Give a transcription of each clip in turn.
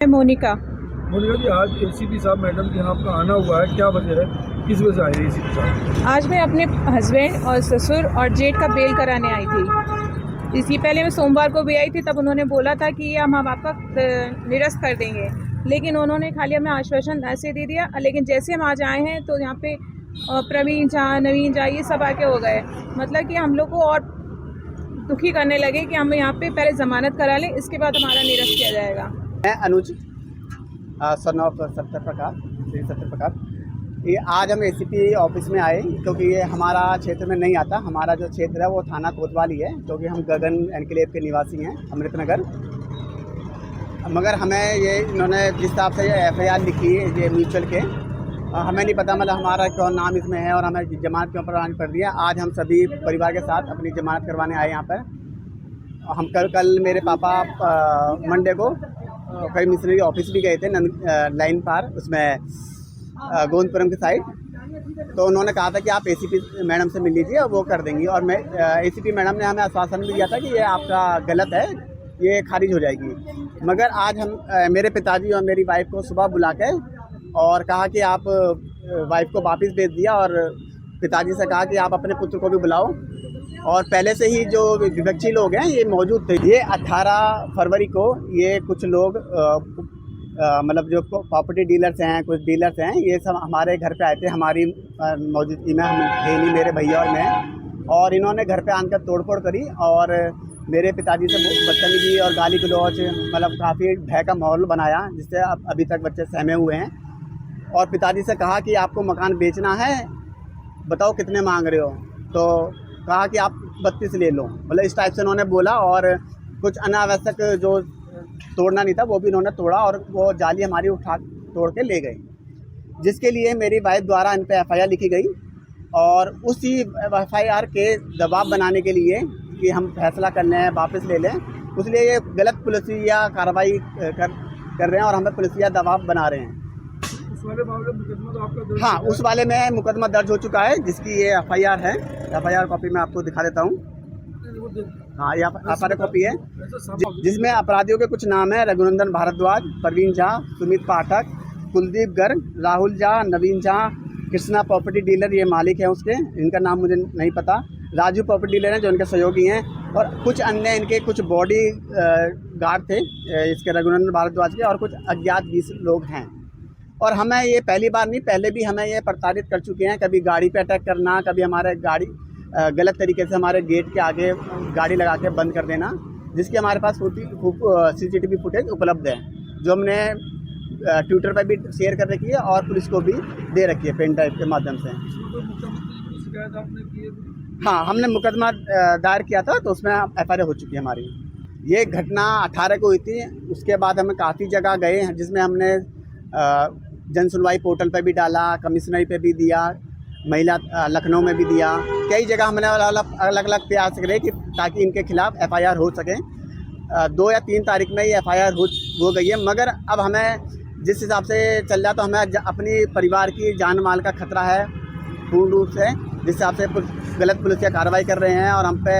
मोनिका। मोनिका जी, आज एसीपी साहब मैडम के यहाँ आपका आना हुआ है, क्या वजह है, किस वजह से आए एसीपी साहब? आज मैं अपने हस्बैंड और ससुर और जेठ का बेल कराने आई थी। इसकी पहले मैं सोमवार को भी आई थी, तब उन्होंने बोला था कि हम आपका निरस्त कर देंगे, लेकिन उन्होंने खाली हमें आश्वासन ऐसे दे दिया। लेकिन जैसे हम आज आए हैं तो यहाँ पे प्रवीण झा, नवीन झा ये सब आके हो गए, मतलब कि हम लोग को और दुखी करने लगे कि हम यहाँ पे पहले जमानत करा लें, इसके बाद हमारा निरस्त किया जाएगा। मैं अनुज सन ऑफ सत्य प्रकाश। ये आज हम एसीपी ऑफिस में आए क्योंकि ये हमारा क्षेत्र में नहीं आता। हमारा जो क्षेत्र है वो थाना कोतवाली है, क्योंकि हम गगन एनक्लेव के निवासी हैं, अमृतनगर। मगर हमें ये इन्होंने जिस हिसाब से एफआईआर लिखी है ये म्यूचुअल के, हमें नहीं पता मतलब हमारा क्यों नाम इसमें है और हमें जमानत क्यों प्रदान कर दिया। आज हम सभी परिवार के साथ अपनी जमानत करवाने आए यहाँ पर। हम कल मेरे पापा मंडे को कई मिशनरी ऑफिस भी गए थे, लाइन पार उसमें गोविंदपुरम की साइड। तो उन्होंने कहा था कि आप एसीपी मैडम से मिल लीजिए और वो कर देंगी। और मैं एसीपी मैडम ने हमें आश्वासन भी दिया था कि ये आपका गलत है, ये खारिज हो जाएगी। मगर आज हम मेरे पिताजी और मेरी वाइफ को सुबह बुला के और कहा कि आप वाइफ को वापस भेज दिया और पिताजी से कहा कि आप अपने पुत्र को भी बुलाओ। और पहले से ही जो विपक्षी लोग हैं ये मौजूद थे। ये 18 फरवरी को ये कुछ लोग मतलब जो प्रॉपर्टी डीलर्स हैं, कुछ डीलर्स हैं, ये सब हमारे घर पे आए थे। हमारी मौजूदगी में हम थे नहीं, मेरे भैया और मैं। और इन्होंने घर पे आकर तोड़फोड़ करी और मेरे पिताजी से बदतमीजी और गाली गलौज, मतलब काफ़ी भय का माहौल बनाया, जिससे अभी तक बच्चे सहमे हुए हैं। और पिताजी से कहा कि आपको मकान बेचना है, बताओ कितने मांग रहे हो। तो कहा कि आप 32 ले लो, मतलब इस टाइप से उन्होंने बोला। और कुछ अनावश्यक जो तोड़ना नहीं था वो भी उन्होंने तोड़ा और वो जाली हमारी उठा तोड़ के ले गए, जिसके लिए मेरी वाइफ द्वारा इन पर एफआईआर लिखी गई। और उसी एफआईआर के दबाव बनाने के लिए कि हम फैसला कर लें, वापस ले लें, उसलिए ये गलत पुलिसिया कार्रवाई कर रहे हैं और हमें पुलिसिया दबाव बना रहे हैं। उस वाले मामले में मुकदमा तो आपका दर्ज? हाँ, उस वाले में मुकदमा दर्ज हो चुका है, जिसकी ये एफआईआर है। एफआईआर कॉपी मैं आपको दिखा देता हूँ। हाँ, ये एफआईआर कॉपी है, जिसमें अपराधियों के कुछ नाम है: रघुनंदन भारद्वाज, प्रवीण झा, सुमित पाठक, कुलदीप गर्ग, राहुल झा, नवीन झा, कृष्णा प्रॉपर्टी डीलर ये मालिक है उसके, इनका नाम मुझे नहीं पता, राजू प्रॉपर्टी डीलर हैं जो इनके सहयोगी हैं, और कुछ अन्य इनके कुछ बॉडी गार्ड थे इसके रघुनंदन भारद्वाज के, और कुछ अज्ञात 20 लोग हैं। और हमें ये पहली बार नहीं, पहले भी हमें ये प्रताड़ित कर चुके हैं। कभी गाड़ी पे अटैक करना, कभी हमारे गाड़ी गलत तरीके से हमारे गेट के आगे गाड़ी लगा के बंद कर देना, जिसकी हमारे पास CCTV फुटेज उपलब्ध है, जो हमने ट्विटर पर भी शेयर कर रखी है और पुलिस को भी दे रखी है पेन ड्राइव के माध्यम से। शिकायत आपने की है? हाँ, हमने मुकदमा दायर किया था, तो उसमें एफआईआर हो चुकी है हमारी। ये घटना 18 को हुई थी। उसके बाद हमें काफ़ी जगह गए हैं, जिसमें हमने जन सुनवाई पोर्टल पे भी डाला, कमिश्नरी पे भी दिया, महिला लखनऊ में भी दिया। कई जगह हमने अलग अलग प्रयास करे कि ताकि इनके खिलाफ एफआईआर हो सके। 2 या 3 तारीख में ये एफआईआर हो गई है। मगर अब हमें जिस हिसाब से चल रहा, तो हमें अपनी परिवार की जान माल का खतरा है पूर्ण रूप से, जिस हिसाब से गलत पुलिसिया कार्रवाई कर रहे हैं और हम पे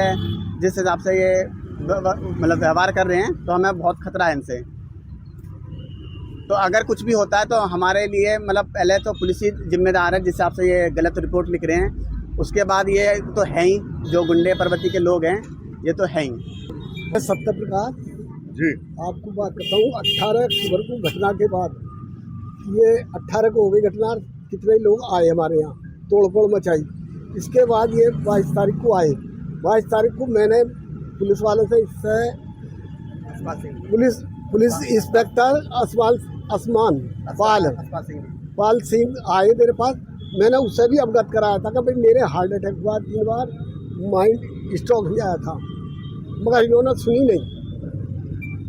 जिस हिसाब से ये मतलब व्यवहार कर रहे हैं, तो हमें बहुत खतरा है इनसे। तो अगर कुछ भी होता है तो हमारे लिए मतलब पहले तो पुलिस ही जिम्मेदार है, जिस हिसाब से ये गलत रिपोर्ट लिख रहे हैं। उसके बाद ये तो है ही, जो गुंडे प्रवृत्ति के लोग हैं ये तो है ही। सत्य प्रकाश जी, आपको बात करता हूँ। 18 अक्टूबर को घटना के बाद, ये 18 को हो गई घटना, कितने लोग आए हमारे यहाँ, तोड़फोड़ मचाई। इसके बाद ये 22 तारीख को आए। 22 तारीख को मैंने पुलिस वालों से इससे पुलिस इंस्पेक्टर आसमान पाल सिंह आए मेरे पास। मैंने उससे भी अवगत कराया था कि भाई मेरे हार्ट अटैक हुआ, 3 बार माइंड स्ट्रोक भी आया था, मगर इन्होंने सुनी नहीं।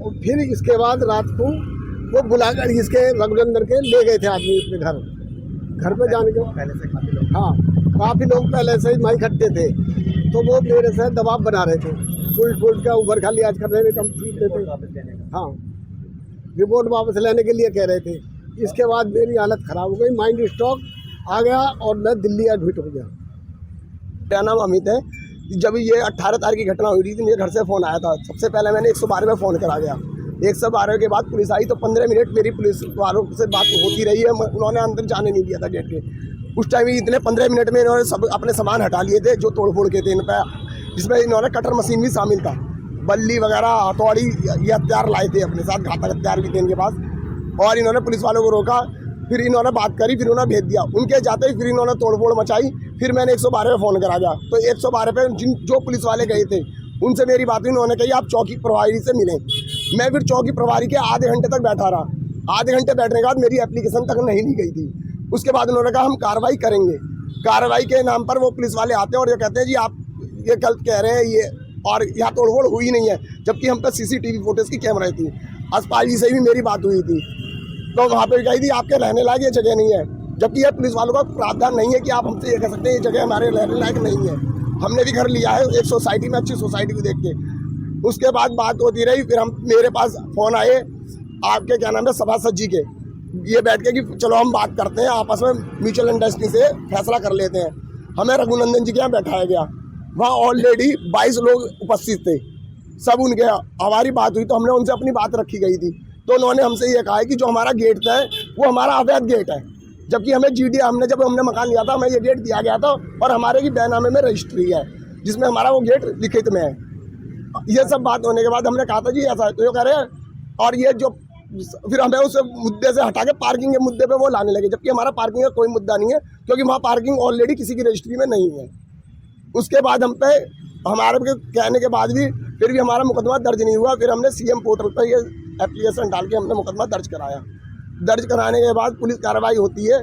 और फिर इसके बाद रात को वो बुलाकर इसके रघुनंदन के ले गए थे आदमी अपने घर पे जाने के पहले से काफ़ी लोग, हाँ, काफ़ी लोग पहले से ही माई इकट्ठे थे, तो वो मेरे से दबाव बना रहे थे, फुट का ऊपर खाली आज कर रहे थे, हम छूट देते। हाँ, रिपोर्ट वापस लेने के लिए कह रहे थे। इसके बाद मेरी हालत ख़राब हो गई, माइंड स्ट्रोक आ गया और मैं दिल्ली एडमिट हो गया। मेरा नाम अमित है। जब ये 18 तारीख की घटना हुई थी, तो मेरे घर से फ़ोन आया था। सबसे पहले मैंने 112 में फ़ोन करा गया। 112 के बाद पुलिस आई तो 15 मिनट मेरी पुलिस वालों से बात होती रही है, उन्होंने अंदर जाने नहीं दिया था गेट के। उस टाइम इतने 15 मिनट में इन्होंने सब अपने सामान हटा लिए थे जो तोड़ फोड़ के थे इन पर, जिसमें इन्होंने कटर मशीन भी शामिल था, बल्ली वगैरह हथौड़ी ये हथियार लाए थे अपने साथ, घातक हथियार भी थे इनके पास। और इन्होंने पुलिस वालों को रोका, फिर इन्होंने बात करी, फिर उन्होंने भेज दिया। उनके जाते ही फिर इन्होंने तोड़फोड़ मचाई। फिर मैंने 112 पे फ़ोन करा गया तो 112 पे जो पुलिस वाले गए थे उनसे मेरी बात हुई। उन्होंने कही आप चौकी प्रभारी से मिलें। मैं फिर चौकी प्रभारी के आधे घंटे तक बैठा रहा। आधे घंटे बैठने के बाद मेरी एप्लीकेशन तक नहीं ली गई थी। उसके बाद उन्होंने कहा हम कार्रवाई करेंगे। कार्रवाई के नाम पर वो पुलिस वाले आते हैं और ये कहते हैं जी आप ये गलत कह रहे हैं ये, और यहाँ तोड़फोड़ हुई नहीं है, जबकि हम पे CCTV फुटेज की कैमरा थी। अस्पताल जी से भी मेरी बात हुई थी तो वहाँ पे कही थी आपके रहने लायक ये जगह नहीं है, जबकि ये पुलिस वालों का प्रावधान नहीं है कि आप हमसे ये कह सकते हैं ये जगह हमारे रहने लायक नहीं है। हमने भी घर लिया है एक सोसाइटी में, अच्छी सोसाइटी को देख के। उसके बाद बात होती रही, फिर हम मेरे पास फ़ोन आए आपके क्या नाम है सभासद जी के, ये बैठ के कि चलो हम बात करते हैं आपस में, म्यूचुअल अंडरस्टैंडिंग से फैसला कर लेते हैं। हमें रघुनंदन जी के यहाँ बैठाया गया, वहाँ ऑलरेडी 22 लोग उपस्थित थे, सब उनके हमारी बात हुई तो हमने उनसे अपनी बात रखी गई थी। तो उन्होंने हमसे ये कहा है कि जो हमारा गेट है वो हमारा अवैध गेट है, जबकि हमें GD जब हमने मकान लिया था हमें ये गेट दिया गया था और हमारे की बैनामे में रजिस्ट्री है जिसमें हमारा वो गेट लिखित में है। ये सब बात होने के बाद हमने कहा था जी ऐसा है, तो ये कह रहे हैं। और ये जो फिर हमें उस मुद्दे से हटा के पार्किंग के मुद्दे पे वो लाने लगे, जबकि हमारा पार्किंग का कोई मुद्दा नहीं है क्योंकि वहाँ पार्किंग ऑलरेडी किसी की रजिस्ट्री में नहीं है। उसके बाद हम पे हमारे कहने के बाद भी फिर भी हमारा मुकदमा दर्ज नहीं हुआ। फिर हमने CM पोर्टल पर ये एप्लीकेशन डाल के हमने मुकदमा दर्ज कराया। दर्ज कराने के बाद पुलिस कार्रवाई होती है,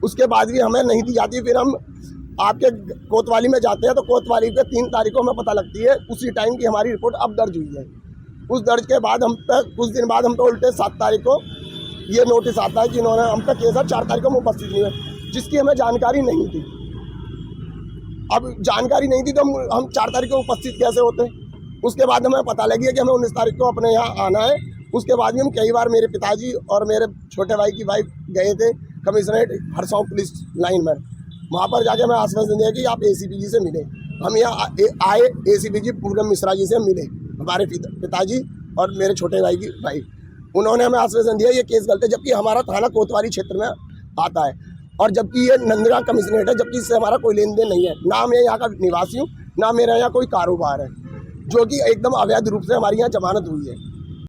उसके बाद भी हमें नहीं दी जाती। फिर हम आपके कोतवाली में जाते हैं तो कोतवाली के 3 तारीख को हमें पता लगती है उसी टाइम की हमारी रिपोर्ट अब दर्ज हुई है। उस दर्ज के बाद हम पे कुछ दिन बाद हम पे उल्टे 7 तारीख को ये नोटिस आता है कि इन्होंने हम पे केस है, 4 तारीख को हम उपस्थित नहीं हुए, जिसकी हमें जानकारी नहीं थी। अब जानकारी नहीं थी तो हम 4 तारीख को उपस्थित कैसे होते। उसके बाद हमें पता लगी है कि हमें 19 तारीख को अपने यहाँ आना है। उसके बाद भी हम कई बार मेरे पिताजी और मेरे छोटे भाई की वाइफ गए थे कमिश्नरेट हरसौं पुलिस लाइन में, वहाँ पर जाके हमें आश्वासन दिया कि आप ACP जी से मिले। हम यहाँ आए, ACP जी पूनम मिश्रा जी से मिले, हमारे पिताजी और मेरे छोटे भाई की वाइफ। उन्होंने हमें आश्वासन दिया ये केस गलत है, जबकि हमारा थाना कोतवाली क्षेत्र में आता है और जबकि ये नंदगांव कमिश्नरेट है, जबकि इससे हमारा कोई लेन देन नहीं है। ना मैं यहाँ का निवासी हूँ, ना मेरा यहाँ कोई कारोबार है, जो कि एकदम अवैध रूप से हमारी यहाँ जमानत हुई है।